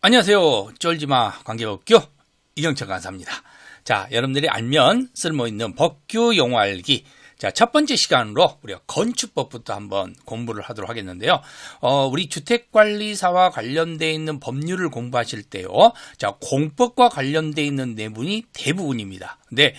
안녕하세요. 쫄지마 관계법규 이경철 강사입니다. 자, 여러분들이 알면 쓸모있는 법규 용어 알기. 자, 첫 번째 시간으로 우리가 건축법부터 한번 공부를 하도록 하겠는데요. 우리 주택관리사와 관련되어 있는 법률을 공부하실 때요. 자, 공법과 관련되어 있는 내분이 대부분입니다. 근데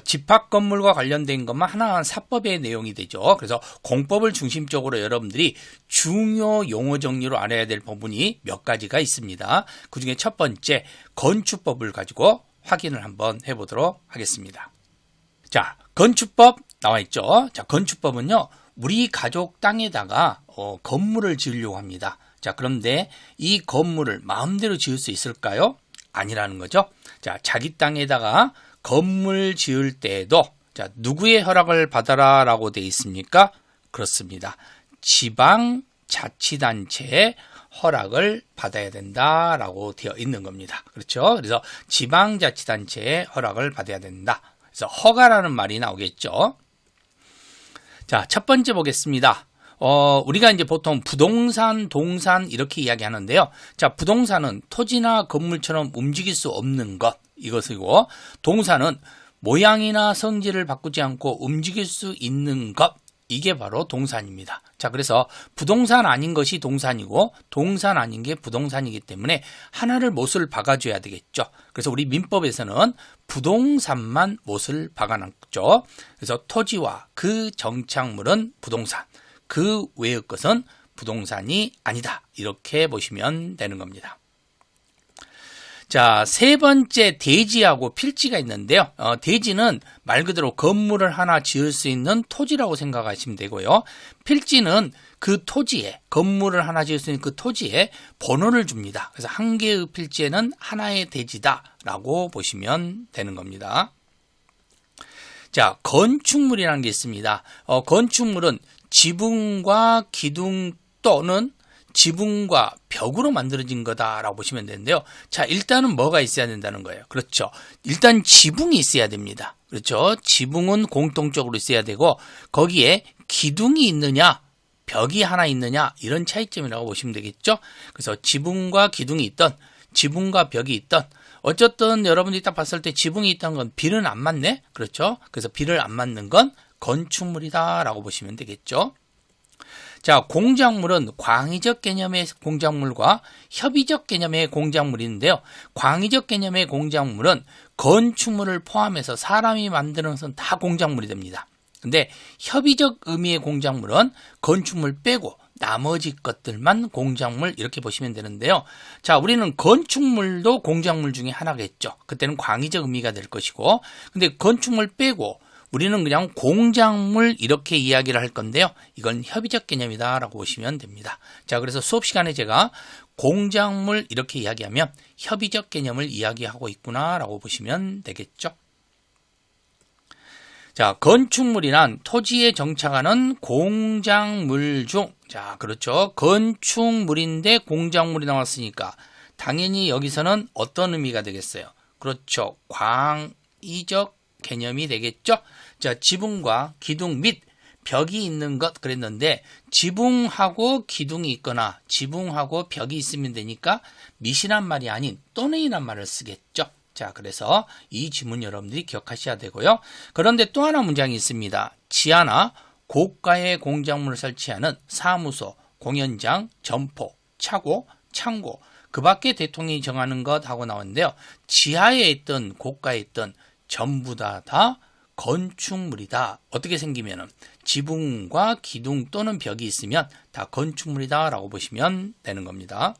집합건물과 관련된 것만 하나한 사법의 내용이 되죠. 그래서 공법을 중심적으로 여러분들이 중요 용어 정리로 알아야 될 부분이 몇 가지가 있습니다. 그중에 첫 번째 건축법을 가지고 확인을 한번 해보도록 하겠습니다. 자, 건축법 나와 있죠. 자, 건축법은요, 우리 가족 땅에다가 건물을 지으려고 합니다. 자, 그런데 이 건물을 마음대로 지을 수 있을까요? 아니라는 거죠. 자, 자기 땅에다가 건물 지을 때에도 자, 누구의 허락을 받아라 라고 되어 있습니까? 그렇습니다. 지방자치단체의 허락을 받아야 된다라고 되어 있는 겁니다. 그렇죠? 그래서 지방자치단체의 허락을 받아야 된다. 그래서 허가라는 말이 나오겠죠. 자, 첫 번째 보겠습니다. 우리가 이제 보통 부동산, 동산 이렇게 이야기하는데요. 자, 부동산은 토지나 건물처럼 움직일 수 없는 것 이것이고, 동산은 모양이나 성질을 바꾸지 않고 움직일 수 있는 것 이게 바로 동산입니다. 자, 그래서 부동산 아닌 것이 동산이고 동산 아닌 게 부동산이기 때문에 하나를 못을 박아줘야 되겠죠. 그래서 우리 민법에서는 부동산만 못을 박아놨죠. 그래서 토지와 그 정착물은 부동산, 그 외의 것은 부동산이 아니다. 이렇게 보시면 되는 겁니다. 자, 세 번째 대지하고 필지가 있는데요. 대지는 말 그대로 건물을 하나 지을 수 있는 토지라고 생각하시면 되고요. 필지는 그 토지에, 건물을 하나 지을 수 있는 그 토지에 번호를 줍니다. 그래서 한 개의 필지에는 하나의 대지다라고 보시면 되는 겁니다. 자, 건축물이라는 게 있습니다. 건축물은 지붕과 기둥 또는 지붕과 벽으로 만들어진 거다라고 보시면 되는데요. 자, 일단은 뭐가 있어야 된다는 거예요. 그렇죠. 일단 지붕이 있어야 됩니다. 그렇죠. 지붕은 공통적으로 있어야 되고 거기에 기둥이 있느냐, 벽이 하나 있느냐 이런 차이점이라고 보시면 되겠죠. 그래서 지붕과 기둥이 있던, 지붕과 벽이 있던, 어쨌든 여러분들이 딱 봤을 때 지붕이 있다는 건 비를 안 맞네. 그렇죠. 그래서 비를 안 맞는 건 건축물이다라고 보시면 되겠죠. 자, 공작물은 광의적 개념의 공작물과 협의적 개념의 공작물인데요. 광의적 개념의 공작물은 건축물을 포함해서 사람이 만드는 것은 다 공작물이 됩니다. 근데 협의적 의미의 공작물은 건축물 빼고 나머지 것들만 공작물 이렇게 보시면 되는데요. 자, 우리는 건축물도 공작물 중에 하나겠죠. 그때는 광의적 의미가 될 것이고, 근데 건축물 빼고 우리는 그냥 공작물 이렇게 이야기를 할 건데요. 이건 협의적 개념이다라고 보시면 됩니다. 자, 그래서 수업 시간에 제가 공작물 이렇게 이야기하면 협의적 개념을 이야기하고 있구나라고 보시면 되겠죠. 자, 건축물이란 토지에 정착하는 공작물 중, 자, 그렇죠. 건축물인데 공작물이 나왔으니까 당연히 여기서는 어떤 의미가 되겠어요? 그렇죠. 광의적 개념이 되겠죠. 자, 지붕과 기둥 및 벽이 있는 것 그랬는데 지붕하고 기둥이 있거나 지붕하고 벽이 있으면 되니까 밑이란 말이 아닌 또는이란 말을 쓰겠죠. 자, 그래서 이 지문 여러분들이 기억하셔야 되고요. 그런데 또 하나 문장이 있습니다. 지하나 고가의 공작물을 설치하는 사무소, 공연장, 점포, 차고, 창고 그 밖에 대통령이 정하는 것 하고 나왔는데요. 지하에 있던 고가에 있던 전부 다 건축물이다. 어떻게 생기면은 지붕과 기둥 또는 벽이 있으면 다 건축물이다 라고 보시면 되는 겁니다.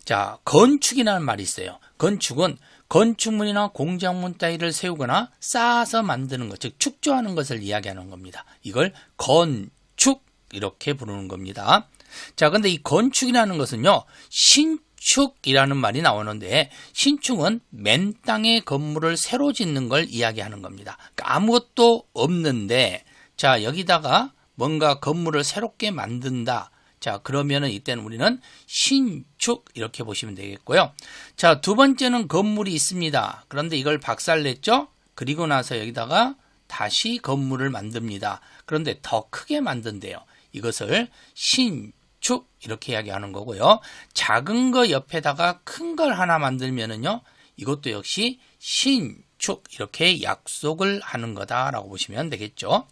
자, 건축이라는 말이 있어요. 건축은 건축물이나 공작물 따위를 세우거나 쌓아서 만드는 것, 즉 축조하는 것을 이야기하는 겁니다. 이걸 건축 이렇게 부르는 겁니다. 자, 근데 이 건축이라는 것은요, 신축이라는 말이 나오는데 신축은 맨 땅에 건물을 새로 짓는 걸 이야기하는 겁니다. 그러니까 아무것도 없는데 자, 여기다가 뭔가 건물을 새롭게 만든다. 자, 그러면은 이때는 우리는 신축 이렇게 보시면 되겠고요. 자, 두 번째는 건물이 있습니다. 그런데 이걸 박살냈죠? 그리고 나서 여기다가 다시 건물을 만듭니다. 그런데 더 크게 만든대요. 이것을 신축 증축 이렇게 이야기하는 거고요. 작은 거 옆에다가 큰 걸 하나 만들면은요, 이것도 역시 신축 이렇게 약속을 하는 거다라고 보시면 되겠죠.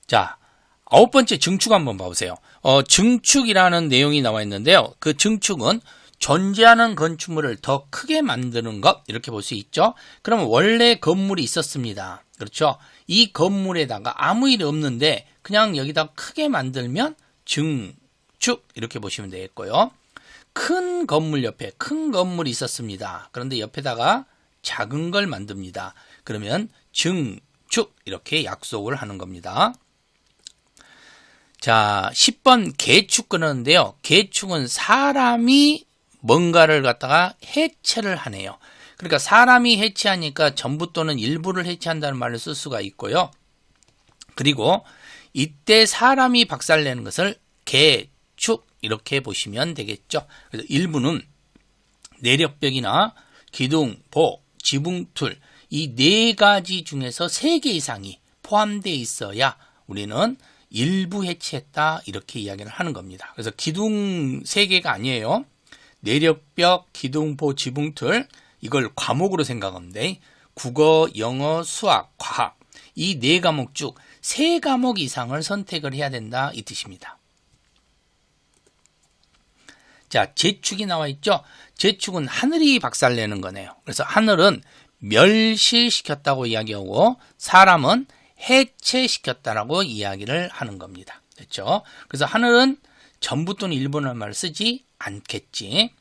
자, 9번째 증축 한번 봐보세요. 증축이라는 내용이 나와 있는데요. 그 증축은 존재하는 건축물을 더 크게 만드는 것 이렇게 볼 수 있죠. 그러면 원래 건물이 있었습니다. 그렇죠. 이 건물에다가 아무 일이 없는데 그냥 여기다 크게 만들면 증축 이렇게 보시면 되겠고요. 큰 건물 옆에 큰 건물이 있었습니다. 그런데 옆에다가 작은 걸 만듭니다. 그러면 증축 이렇게 약속을 하는 겁니다. 자, 10번 개축 끊었는데요. 개축은 사람이 뭔가를 갖다가 해체를 하네요. 그러니까 사람이 해체하니까 전부 또는 일부를 해체한다는 말을 쓸 수가 있고요. 그리고 이때 사람이 박살내는 것을 개축 이렇게 보시면 되겠죠. 그래서 일부는 내력벽이나 기둥, 보, 지붕틀 이 네 가지 중에서 3개 이상이 포함되어 있어야 우리는 일부 해체했다 이렇게 이야기를 하는 겁니다. 그래서 기둥 3개가 아니에요. 내력벽, 기둥보, 지붕틀 이걸 과목으로 생각하면 돼. 국어, 영어, 수학, 과학 이 4과목 중 3과목 이상을 선택을 해야 된다 이 뜻입니다. 자, 재축이 나와 있죠. 재축은 하늘이 박살내는 거네요. 그래서 하늘은 멸실시켰다고 이야기하고 사람은 해체시켰다라고 이야기를 하는 겁니다. 됐죠? 그래서 하늘은 전부 또는 일부라는 말을 쓰지 않겠지.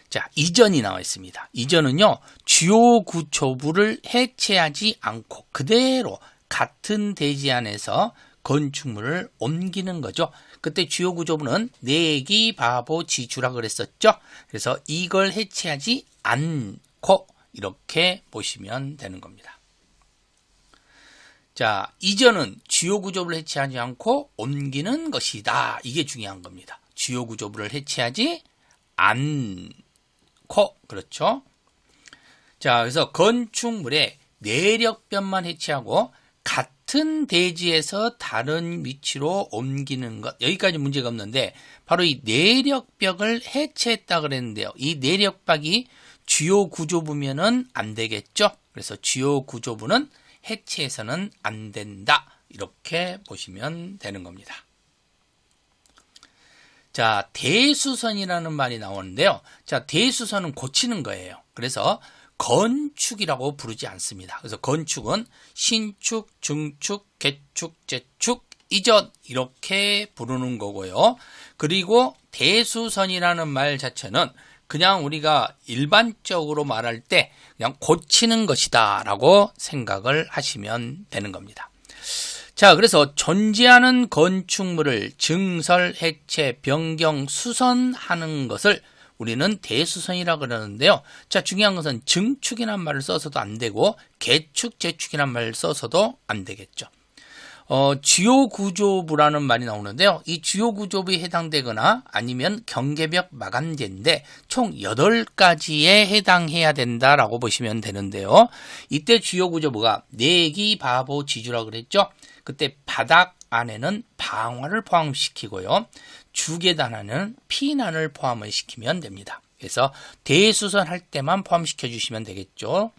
자, 이전이 나와 있습니다. 이전은요, 주요 구조부를 해체하지 않고 그대로 같은 대지 안에서 건축물을 옮기는 거죠. 그때 주요 구조부는 내기, 바보, 지주라 그랬었죠. 그래서 이걸 해체하지 않고 이렇게 보시면 되는 겁니다. 자, 이전은 주요 구조부를 해체하지 않고 옮기는 것이다. 이게 중요한 겁니다. 주요 구조부를 해체하지 않고, 그렇죠? 자, 그래서 건축물의 내력벽만 해체하고 같은 대지에서 다른 위치로 옮기는 것. 여기까지 문제가 없는데 바로 이 내력벽을 해체했다 그랬는데요. 이 내력벽이 주요 구조부면은 안 되겠죠? 그래서 주요 구조부는 해체해서는 안 된다. 이렇게 보시면 되는 겁니다. 자, 대수선이라는 말이 나오는데요. 자, 대수선은 고치는 거예요. 그래서 건축이라고 부르지 않습니다. 그래서 건축은 신축, 중축, 개축, 재축, 이전 이렇게 부르는 거고요. 그리고 대수선이라는 말 자체는 그냥 우리가 일반적으로 말할 때 그냥 고치는 것이다 라고 생각을 하시면 되는 겁니다. 자, 그래서 존재하는 건축물을 증설, 해체, 변경, 수선하는 것을 우리는 대수선이라고 그러는데요. 자, 중요한 것은 증축이라는 말을 써서도 안 되고 개축, 재축이라는 말을 써서도 안 되겠죠. 주요 구조부라는 말이 나오는데요. 이 주요 구조부에 해당되거나 아니면 경계벽 마감재인데 총 8가지에 해당해야 된다라고 보시면 되는데요. 이때 주요 구조부가 내기, 바보, 지주라고 그랬죠. 그때 바닥 안에는 방화를 포함시키고요. 주계단 안에는 피난을 포함을 시키면 됩니다. 그래서 대수선 할 때만 포함시켜 주시면 되겠죠.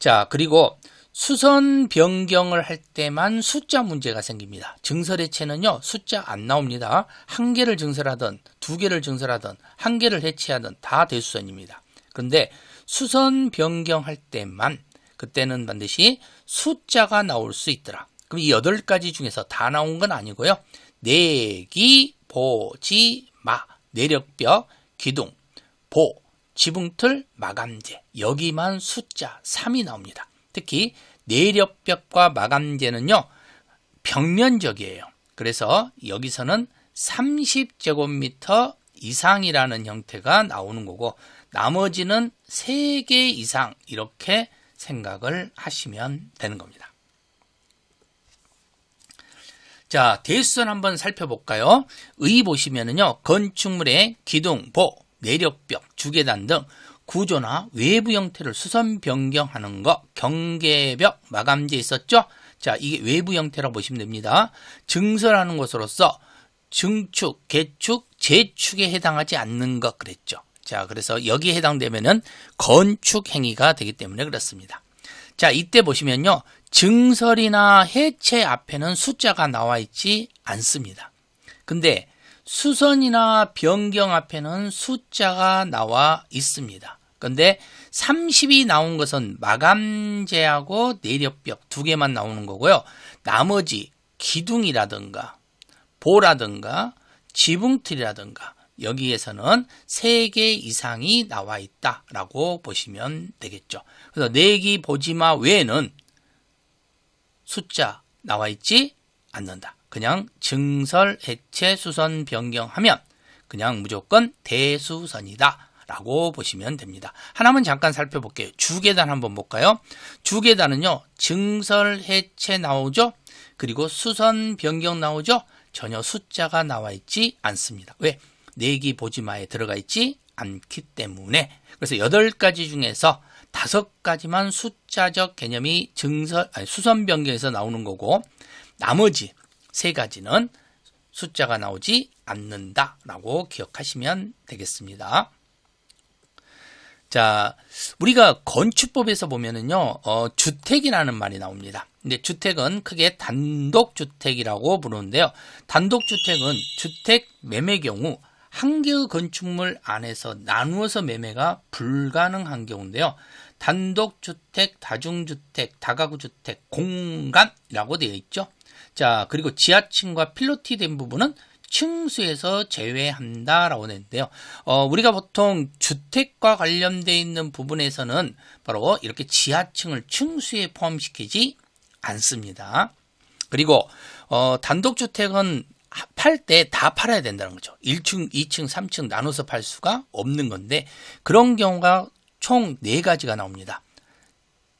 자, 그리고 수선 변경을 할 때만 숫자 문제가 생깁니다. 증설해체는요, 숫자 안 나옵니다. 1개를 증설하든 2개를 증설하든 1개를 해체하든 다 대수선입니다. 그런데 수선 변경할 때만 그때는 반드시 숫자가 나올 수 있더라. 그럼 이 8가지 중에서 다 나온 건 아니고요. 내기, 보지, 마, 내력벽, 기둥, 보, 지붕틀, 마감재 여기만 숫자 3이 나옵니다. 특히 내력벽과 마감재는요, 평면적이에요. 그래서 여기서는 30제곱미터 이상이라는 형태가 나오는 거고 나머지는 3개 이상 이렇게 생각을 하시면 되는 겁니다. 자, 대수선 한번 살펴볼까요? 의 보시면은요, 건축물의 기둥, 보, 내력벽, 주계단 등 구조나 외부 형태를 수선 변경하는 것, 경계벽, 마감재 있었죠? 자, 이게 외부 형태라고 보시면 됩니다. 증설하는 것으로서 증축, 개축, 재축에 해당하지 않는 것 그랬죠. 자, 그래서 여기에 해당되면은 건축 행위가 되기 때문에 그렇습니다. 자, 이때 보시면요. 증설이나 해체 앞에는 숫자가 나와 있지 않습니다. 근데 수선이나 변경 앞에는 숫자가 나와 있습니다. 근데 30이 나온 것은 마감재하고 내력벽 두 개만 나오는 거고요. 나머지 기둥이라든가 보라든가 지붕틀이라든가 여기에서는 3개 이상이 나와 있다라고 보시면 되겠죠. 그래서 내기 보지마 외에는 숫자 나와 있지 않는다. 그냥 증설, 해체, 수선, 변경하면 그냥 무조건 대수선이다 라고 보시면 됩니다. 하나만 잠깐 살펴볼게요. 주계단 한번 볼까요? 주계단은요. 증설, 해체 나오죠? 그리고 수선, 변경 나오죠? 전혀 숫자가 나와 있지 않습니다. 왜? 내기 보지마에 들어가 있지 않기 때문에. 그래서 8가지 중에서 5가지만 숫자적 개념이 수선 변경에서 나오는 거고 나머지 3가지는 숫자가 나오지 않는다라고 기억하시면 되겠습니다. 자, 우리가 건축법에서 보면은요, 주택이라는 말이 나옵니다. 근데 주택은 크게 단독주택이라고 부르는데요. 단독주택은 주택 매매 경우 한 개의 건축물 안에서 나누어서 매매가 불가능한 경우인데요. 단독주택, 다중주택, 다가구주택, 공간이라고 되어 있죠. 자, 그리고 지하층과 필로티 된 부분은 층수에서 제외한다라고 되는데요. 우리가 보통 주택과 관련되어 있는 부분에서는 바로 이렇게 지하층을 층수에 포함시키지 않습니다. 그리고 단독주택은 팔 때 다 팔아야 된다는 거죠. 1층, 2층, 3층 나눠서 팔 수가 없는 건데 그런 경우가 총 4가지가 나옵니다.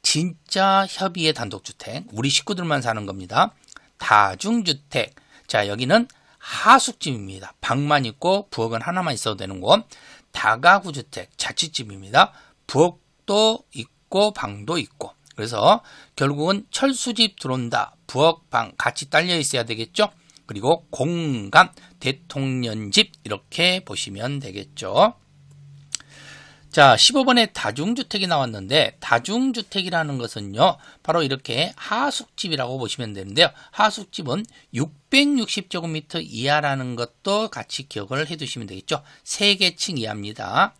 진짜 협의의 단독주택, 우리 식구들만 사는 겁니다. 다중주택, 자 여기는 하숙집입니다. 방만 있고 부엌은 하나만 있어도 되는 곳. 다가구주택, 자취집입니다. 부엌도 있고 방도 있고. 그래서 결국은 철수집 들어온다. 부엌, 방 같이 딸려 있어야 되겠죠. 그리고 공간, 대통령집 이렇게 보시면 되겠죠. 자, 15번에 다중주택이 나왔는데 다중주택이라는 것은요. 바로 이렇게 하숙집이라고 보시면 되는데요. 하숙집은 660제곱미터 이하라는 것도 같이 기억을 해두시면 되겠죠. 3개 층 이하입니다.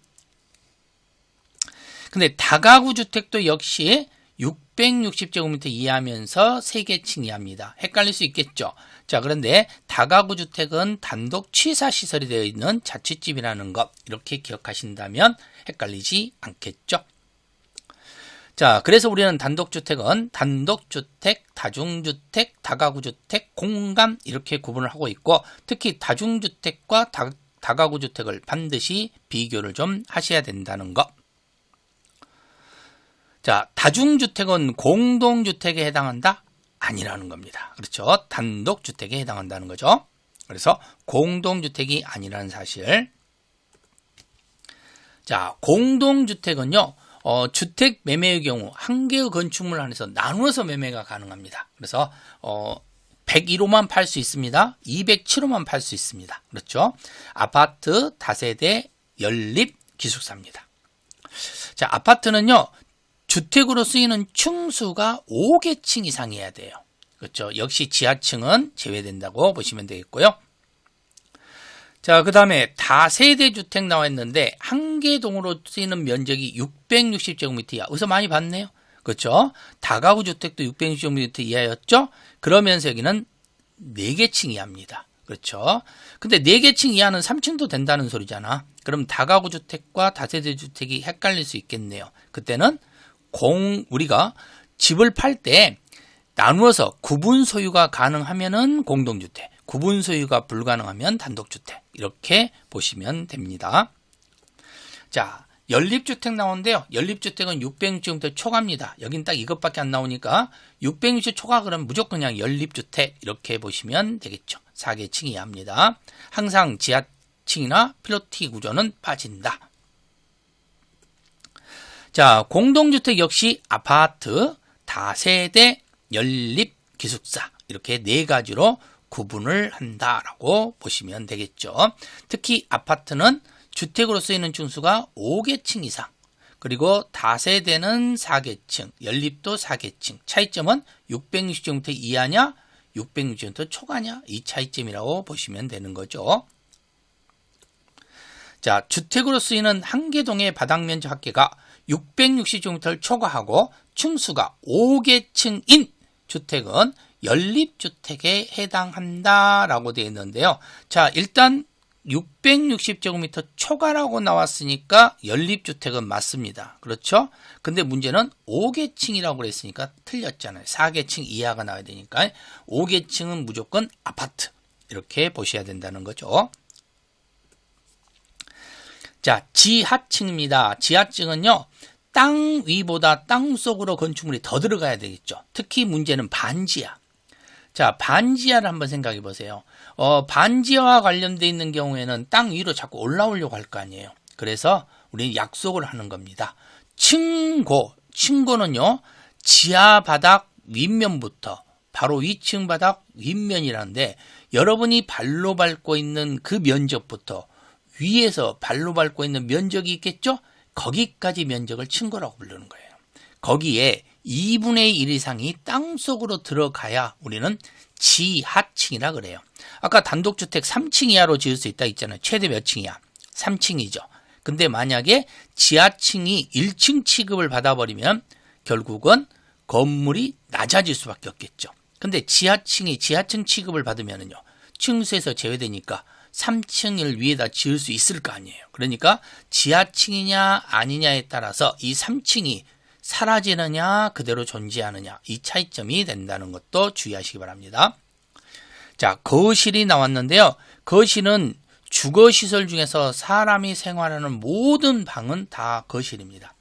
근데 다가구주택도 역시 660제곱미터 이하면서 3개 층 이하입니다. 헷갈릴 수 있겠죠. 자, 그런데 다가구주택은 단독 취사시설이 되어 있는 자취집이라는 것 이렇게 기억하신다면 헷갈리지 않겠죠. 자, 그래서 우리는 단독주택은 단독주택, 다중주택, 다가구주택, 공간 이렇게 구분을 하고 있고 특히 다중주택과 다가구주택을 반드시 비교를 좀 하셔야 된다는 것. 자, 다중주택은 공동주택에 해당한다? 아니라는 겁니다. 그렇죠? 단독주택에 해당한다는 거죠. 그래서 공동주택이 아니라는 사실. 자, 공동주택은요, 주택 매매의 경우 한 개의 건축물 안에서 나누어서 매매가 가능합니다. 그래서 101호만 팔 수 있습니다. 207호만 팔 수 있습니다. 그렇죠? 아파트, 다세대, 연립, 기숙사입니다. 자, 아파트는요, 주택으로 쓰이는 층수가 5개 층 이상이어야 돼요. 그렇죠? 역시 지하층은 제외된다고 보시면 되겠고요. 자, 그 다음에 다세대 주택 나와 있는데 한 개 동으로 쓰이는 면적이 660제곱미터 이하. 어디서 많이 봤네요. 그렇죠? 다가구 주택도 660제곱미터 이하였죠? 그러면서 여기는 4개 층 이하입니다. 그렇죠? 근데 4개 층 이하는 3층도 된다는 소리잖아. 그럼 다가구 주택과 다세대 주택이 헷갈릴 수 있겠네요. 그때는 우리가 집을 팔 때 나누어서 구분 소유가 가능하면은 공동주택, 구분 소유가 불가능하면 단독주택 이렇게 보시면 됩니다. 자, 연립주택 나오는데요. 연립주택은 660제곱미터 초과입니다. 여긴 딱 이것밖에 안 나오니까 660 초과 그러면 무조건 그냥 연립주택 이렇게 보시면 되겠죠. 4개 층 이하입니다. 항상 지하층이나 필로티 구조는 빠진다. 자, 공동주택 역시 아파트, 다세대, 연립, 기숙사 이렇게 네 가지로 구분을 한다라고 보시면 되겠죠. 특히 아파트는 주택으로 쓰이는 층수가 5계층 이상, 그리고 다세대는 4계층, 연립도 4계층. 차이점은 660제곱미터 이하냐 660제곱미터 초과냐 이 차이점이라고 보시면 되는 거죠. 자, 주택으로 쓰이는 한 개동의 바닥면적 합계가 660제곱미터를 초과하고 층수가 5계층인 주택은 연립주택에 해당한다라고 되어 있는데요. 자, 일단 660제곱미터 초과라고 나왔으니까 연립주택은 맞습니다. 그렇죠? 근데 문제는 5계층이라고 그랬으니까 틀렸잖아요. 4계층 이하가 나와야 되니까 5계층은 무조건 아파트 이렇게 보셔야 된다는 거죠. 자, 지하층입니다. 지하층은요, 땅 위보다 땅 속으로 건축물이 더 들어가야 되겠죠. 특히 문제는 반지하. 자, 반지하를 한번 생각해 보세요. 반지하와 관련되어 있는 경우에는 땅 위로 자꾸 올라오려고 할 거 아니에요. 그래서 우리는 약속을 하는 겁니다. 층고는요, 지하 바닥 윗면부터 바로 위층 바닥 윗면이라는데, 여러분이 발로 밟고 있는 그 면적부터 위에서 발로 밟고 있는 면적이 있겠죠? 거기까지 면적을 층고라고 부르는 거예요. 거기에 2분의 1 이상이 땅속으로 들어가야 우리는 지하층이라 그래요. 아까 단독주택 3층 이하로 지을 수 있다 있잖아요. 최대 몇 층이야? 3층이죠. 근데 만약에 지하층이 1층 취급을 받아버리면 결국은 건물이 낮아질 수밖에 없겠죠. 근데 지하층이 지하층 취급을 받으면요, 층수에서 제외되니까 3층을 위에다 지을 수 있을 거 아니에요. 그러니까 지하층이냐 아니냐에 따라서 이 3층이 사라지느냐 그대로 존재하느냐 이 차이점이 된다는 것도 주의하시기 바랍니다. 자, 거실이 나왔는데요. 거실은 주거시설 중에서 사람이 생활하는 모든 방은 다 거실입니다.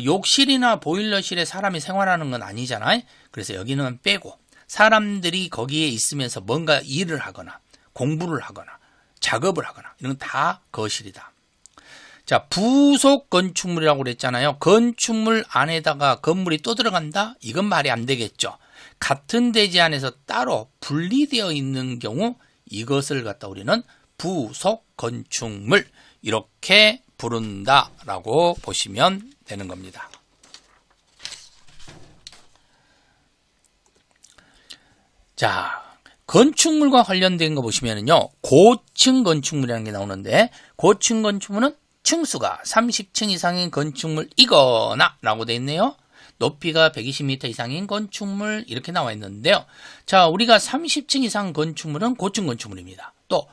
욕실이나 보일러실에 사람이 생활하는 건 아니잖아요. 그래서 여기는 빼고 사람들이 거기에 있으면서 뭔가 일을 하거나 공부를 하거나 작업을 하거나 이런 건 다 거실이다. 자, 부속 건축물이라고 그랬잖아요. 건축물 안에다가 건물이 또 들어간다? 이건 말이 안 되겠죠. 같은 대지 안에서 따로 분리되어 있는 경우 이것을 갖다 우리는 부속 건축물 이렇게 부른다라고 보시면 되는 겁니다. 자, 건축물과 관련된 거 보시면은요, 고층 건축물이라는 게 나오는데, 고층 건축물은 층수가 30층 이상인 건축물이거나 라고 되어 있네요. 높이가 120m 이상인 건축물 이렇게 나와 있는데요. 자, 우리가 30층 이상 건축물은 고층 건축물입니다. 또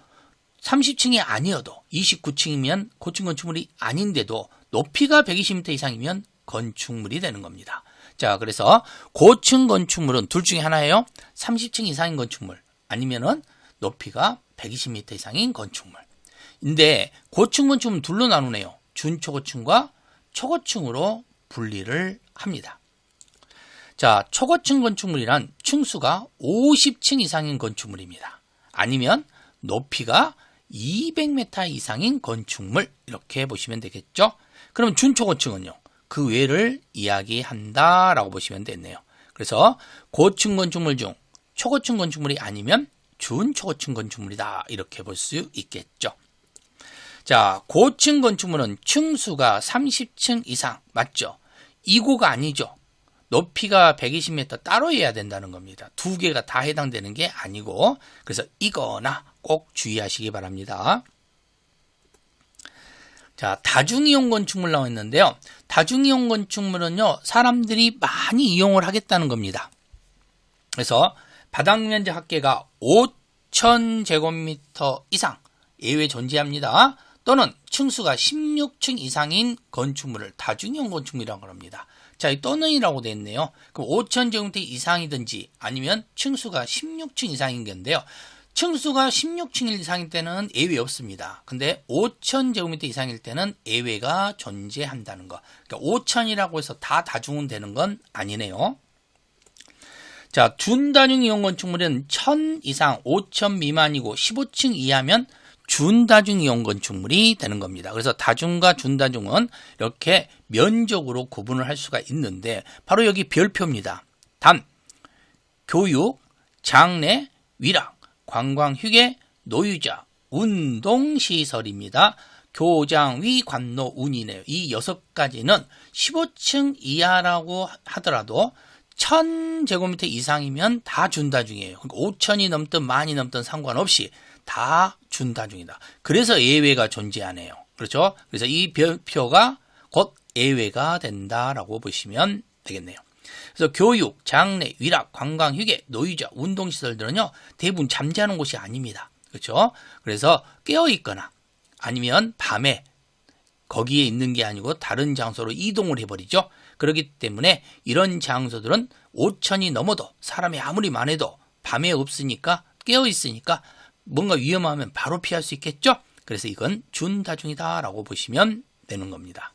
30층이 아니어도 29층이면 고층 건축물이 아닌데도 높이가 120m 이상이면 건축물이 되는 겁니다. 자, 그래서 고층 건축물은 둘 중에 하나예요. 30층 이상인 건축물 아니면은 높이가 120m 이상인 건축물. 근데 고층 건축물은 둘로 나누네요. 준초고층과 초고층으로 분리를 합니다. 자, 초고층 건축물이란 층수가 50층 이상인 건축물입니다. 아니면 높이가 200m 이상인 건축물 이렇게 보시면 되겠죠. 그럼 준초고층은요, 그 외를 이야기한다라고 보시면 되네요. 그래서 고층 건축물 중 초고층 건축물이 아니면 준초고층 건축물이다 이렇게 볼 수 있겠죠. 자, 고층 건축물은 층수가 30층 이상 맞죠? 2고가 아니죠. 높이가 120m 따로 해야 된다는 겁니다. 두 개가 다 해당되는 게 아니고, 그래서 이거나 꼭 주의하시기 바랍니다. 자, 다중이용 건축물 나와 있는데요. 다중이용 건축물은요, 사람들이 많이 이용을 하겠다는 겁니다. 그래서 바닥면적 합계가 5,000제곱미터 이상 예외 존재합니다. 또는 층수가 16층 이상인 건축물을 다중이용 건축물이라고 합니다. 자, 이 또는이라고 되어 있네요. 그럼 5,000제곱미터 이상이든지 아니면 층수가 16층 이상인 건데요. 층수가 16층 이상일 때는 예외 없습니다. 근데 5,000제곱미터 이상일 때는 예외가 존재한다는 거. 그러니까 5,000이라고 해서 다 다중은 되는 건 아니네요. 자, 준다중 이용 건축물은 1,000 이상 5,000 미만이고 15층 이하면 준다중 이용 건축물이 되는 겁니다. 그래서 다중과 준다중은 이렇게 면적으로 구분을 할 수가 있는데 바로 여기 별표입니다. 단 교육, 장래, 위락, 관광, 휴게, 노유자, 운동시설입니다. 교장, 위, 관노, 운이네요. 이 6가지는 15층 이하라고 하더라도 1000제곱미터 이상이면 다 준다중이에요. 그러니까 5000이 넘든 많이 넘든 상관없이 다 준다중이다. 그래서 예외가 존재하네요. 그렇죠? 그래서 이 표가 곧 예외가 된다라고 보시면 되겠네요. 그래서 교육, 장래, 위락, 관광, 휴게, 노유자, 운동시설들은요, 대부분 잠자는 곳이 아닙니다. 그렇죠? 그래서 깨어있거나 아니면 밤에 거기에 있는 게 아니고 다른 장소로 이동을 해버리죠. 그렇기 때문에 이런 장소들은 5000이 넘어도 사람이 아무리 많아도 밤에 없으니까 깨어있으니까 뭔가 위험하면 바로 피할 수 있겠죠. 그래서 이건 준다중이다라고 보시면 되는 겁니다.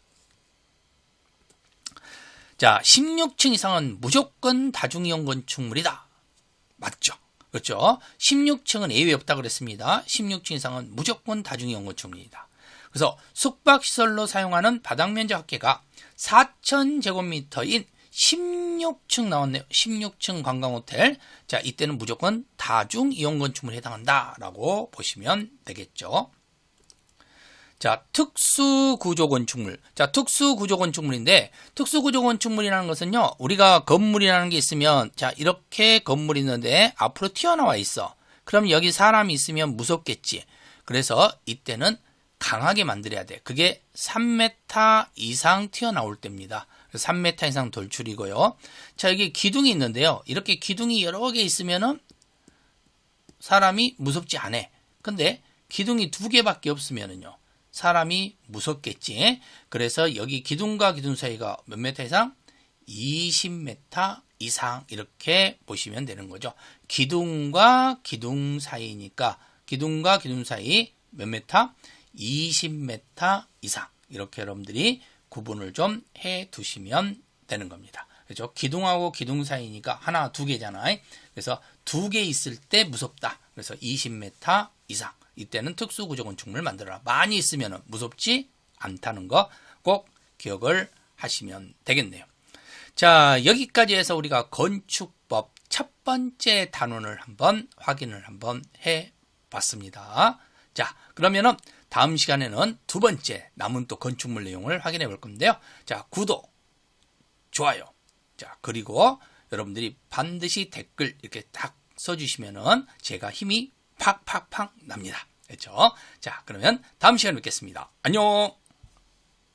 자, 16층 이상은 무조건 다중이용 건축물이다. 맞죠? 그렇죠? 16층은 예외 없다 그랬습니다. 16층 이상은 무조건 다중이용 건축물입니다. 그래서 숙박시설로 사용하는 바닥면적 합계가 4000제곱미터인 16층 나왔네요. 16층 관광호텔. 자, 이때는 무조건 다중이용 건축물에 해당한다라고 보시면 되겠죠. 자, 특수구조 건축물. 자, 특수구조 건축물인데, 특수구조 건축물이라는 것은요, 우리가 건물이라는 게 있으면, 자, 이렇게 건물이 있는데 앞으로 튀어나와 있어. 그럼 여기 사람이 있으면 무섭겠지. 그래서 이때는 강하게 만들어야 돼. 그게 3m 이상 튀어나올 때입니다. 3m 이상 돌출이고요. 자, 여기 기둥이 있는데요. 이렇게 기둥이 여러 개 있으면은 사람이 무섭지 않아. 근데 기둥이 2개밖에 없으면은요, 사람이 무섭겠지. 그래서 여기 기둥과 기둥 사이가 몇 메타 이상? 20m 이상 이렇게 보시면 되는 거죠. 기둥과 기둥 사이니까 기둥과 기둥 사이 몇 메타? 20m 이상. 이렇게 여러분들이 구분을 좀 해 두시면 되는 겁니다. 그렇죠? 기둥하고 기둥 사이니까 하나, 2개잖아요. 그래서 2개 있을 때 무섭다. 그래서 20m 이상. 이때는 특수구조 건축물을 만들어라. 많이 있으면 무섭지 않다는 거 꼭 기억을 하시면 되겠네요. 자, 여기까지 해서 우리가 건축법 첫 번째 단원을 한번 확인을 한번 해 봤습니다. 자, 그러면은 다음 시간에는 두 번째 남은 또 건축물 내용을 확인해 볼 건데요. 자, 구독, 좋아요. 자, 그리고 여러분들이 반드시 댓글 이렇게 딱 써주시면은 제가 힘이 팍팍팍 납니다. 그렇죠? 자, 그러면 다음 시간에 뵙겠습니다. 안녕!